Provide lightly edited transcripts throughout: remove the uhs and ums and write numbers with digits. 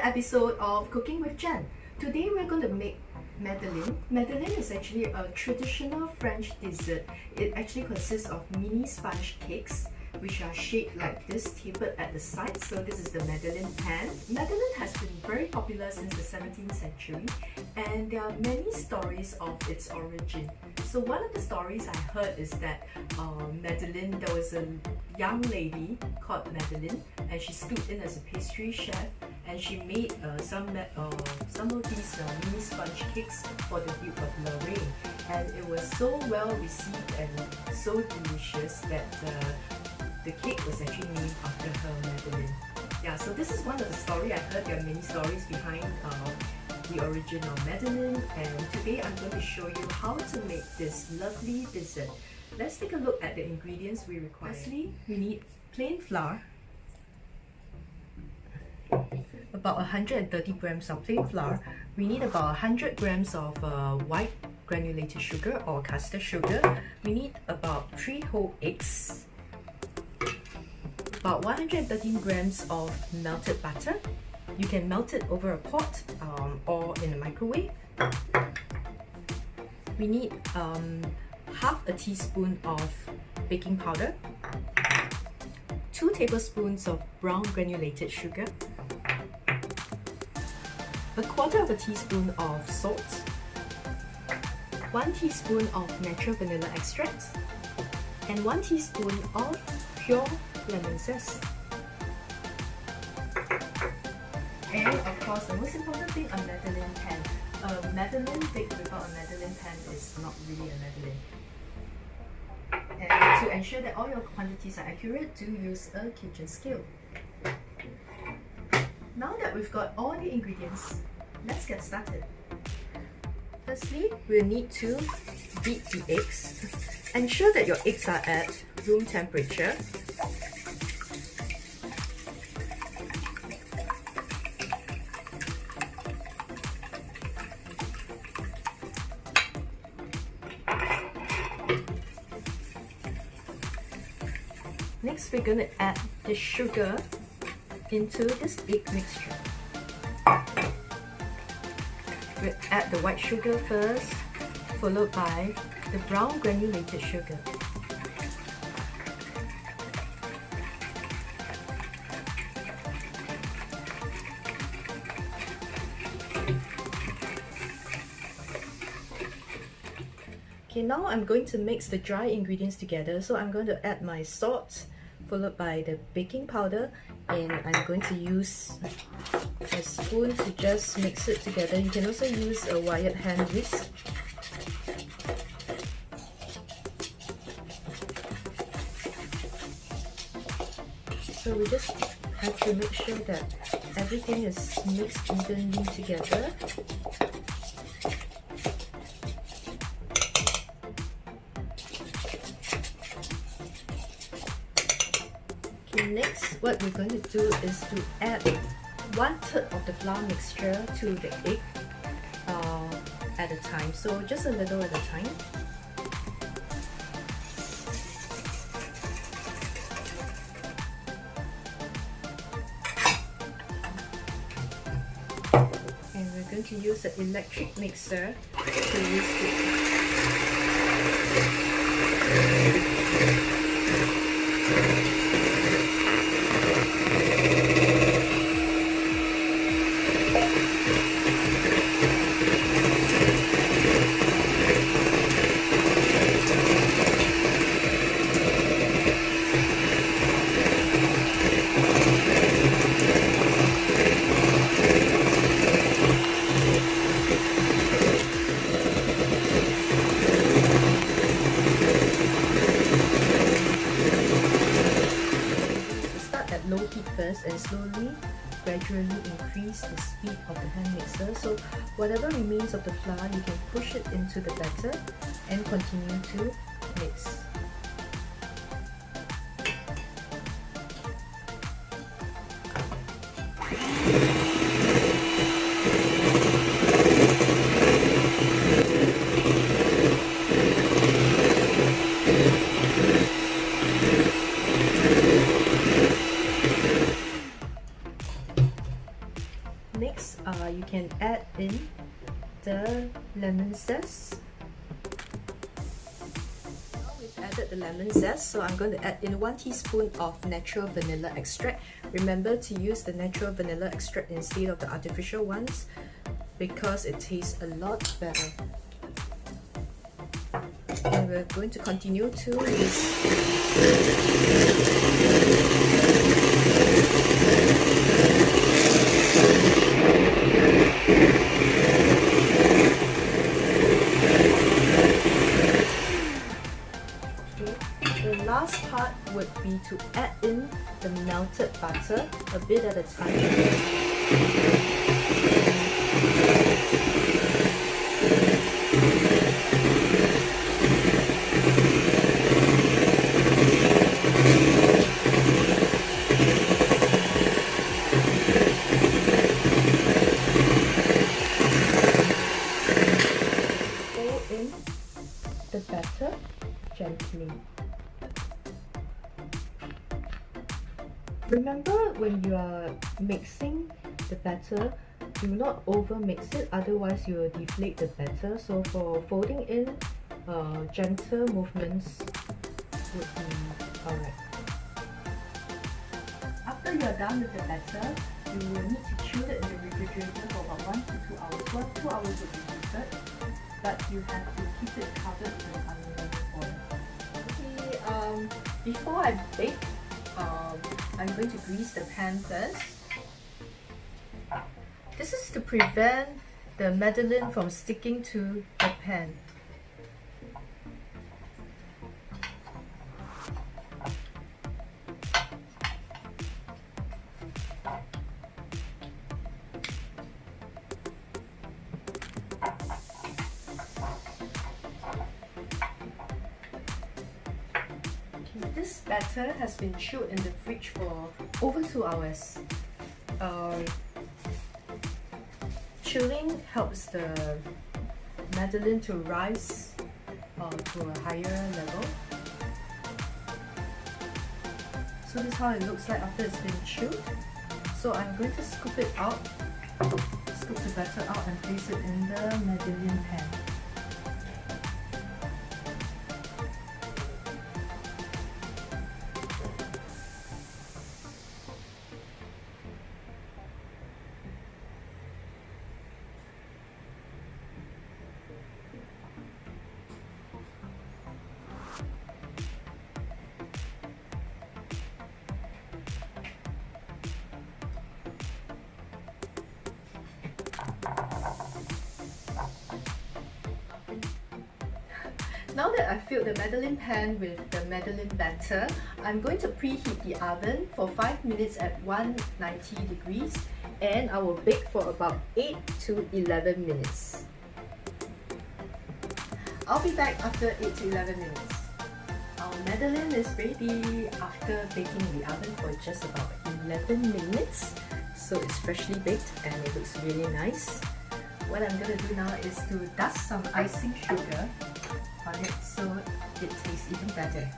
episode of Cooking with Jen. Today we're going to make Madeleine. Madeleine is actually a traditional French dessert. It actually consists of mini sponge cakes which are shaped like this, tapered at the sides. So this is the Madeleine pan. Madeleine has been very popular since the 17th century and there are many stories of its origin. So one of the stories I heard is that Madeleine, there was a young lady called Madeleine and she stood in as a pastry chef and she made some of these mini sponge cakes for the Duke of Lorraine, and it was so well received and so delicious that the cake was actually named after her, Madeleine. Yeah, so this is one of the stories I heard. There are many stories behind the origin of Madeleine, and today I'm going to show you how to make this lovely dessert. Let's take a look at the ingredients we require. Firstly, we need plain flour, about 130 grams of plain flour. We need about 100 grams of white granulated sugar or caster sugar. We need about 3 whole eggs, about 113 grams of melted butter. You can melt it over a pot or in a microwave. We need half a teaspoon of baking powder, 2 tablespoons of brown granulated sugar, a quarter of a teaspoon of salt, 1 teaspoon of natural vanilla extract, and 1 teaspoon of pure lemon zest. And of course, the most important thing, a Madeleine pan. A Madeleine baked without a Madeleine pan is not really a Madeleine. And to ensure that all your quantities are accurate, do use a kitchen scale. Now that we've got all the ingredients, let's get started. Firstly, we'll need to beat the eggs. Ensure that your eggs are at room temperature. Next, we're going to add the sugar into this egg mixture. We'll add the white sugar first, followed by the brown granulated sugar. Okay, now I'm going to mix the dry ingredients together. So I'm going to add my salt, followed by the baking powder, and I'm going to use a spoon to just mix it together. You can also use a wired hand whisk. So we just have to make sure that everything is mixed evenly together. Next, what we're going to do is to add 1/3 of the flour mixture to the egg at a time. So just a little at a time. And we're going to use an electric mixer to whisk it. Low heat first and slowly, gradually increase the speed of the hand mixer. So whatever remains of the flour, you can push it into the batter and continue to mix. can add in the lemon zest. Now we've added the lemon zest, so I'm going to add in 1 teaspoon of natural vanilla extract. Remember to use the natural vanilla extract instead of the artificial ones because it tastes a lot better. And we're going to continue to whisk. The last part would be to add in the melted butter, a bit at a time. Pour in the batter gently. Remember, when you are mixing the batter, do not over mix it, otherwise you will deflate the batter. So for folding in, gentle movements would be alright. After you are done with the batter, you will need to chill it in the refrigerator for about 1 to 2 hours. 1 to 2 hours will be good, but you have to keep it covered with aluminum foil. Okay, before I bake, I'm going to grease the pan first. This is to prevent the Madeleine from sticking to the pan. This batter has been chilled in the fridge for over 2 hours. Chilling helps the Madeleine to rise to a higher level. So this is how it looks like after it's been chilled. So I'm going to scoop it out, scoop the batter out and place it in the Madeleine pan. Now that I've filled the Madeleine pan with the Madeleine batter, I'm going to preheat the oven for 5 minutes at 190 degrees and I will bake for about 8 to 11 minutes. I'll be back after 8 to 11 minutes. Our Madeleine is ready after baking in the oven for just about 11 minutes. So it's freshly baked and it looks really nice. What I'm going to do now is to dust some icing sugar on it so it tastes even better.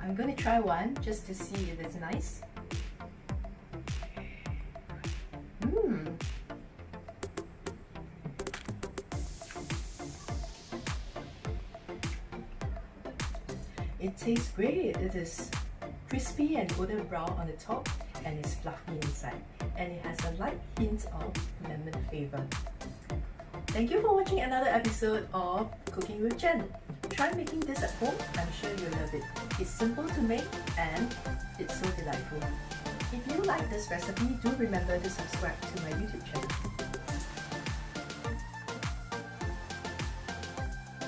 I'm going to try one just to see if it's nice. It tastes great. It is crispy and golden brown on the top and it's fluffy inside. And it has a light hint of lemon flavor. Thank you for watching another episode of Cooking with Jen. Try making this at home. I'm sure you'll love it. It's simple to make and it's so delightful. If you like this recipe, do remember to subscribe to my YouTube channel.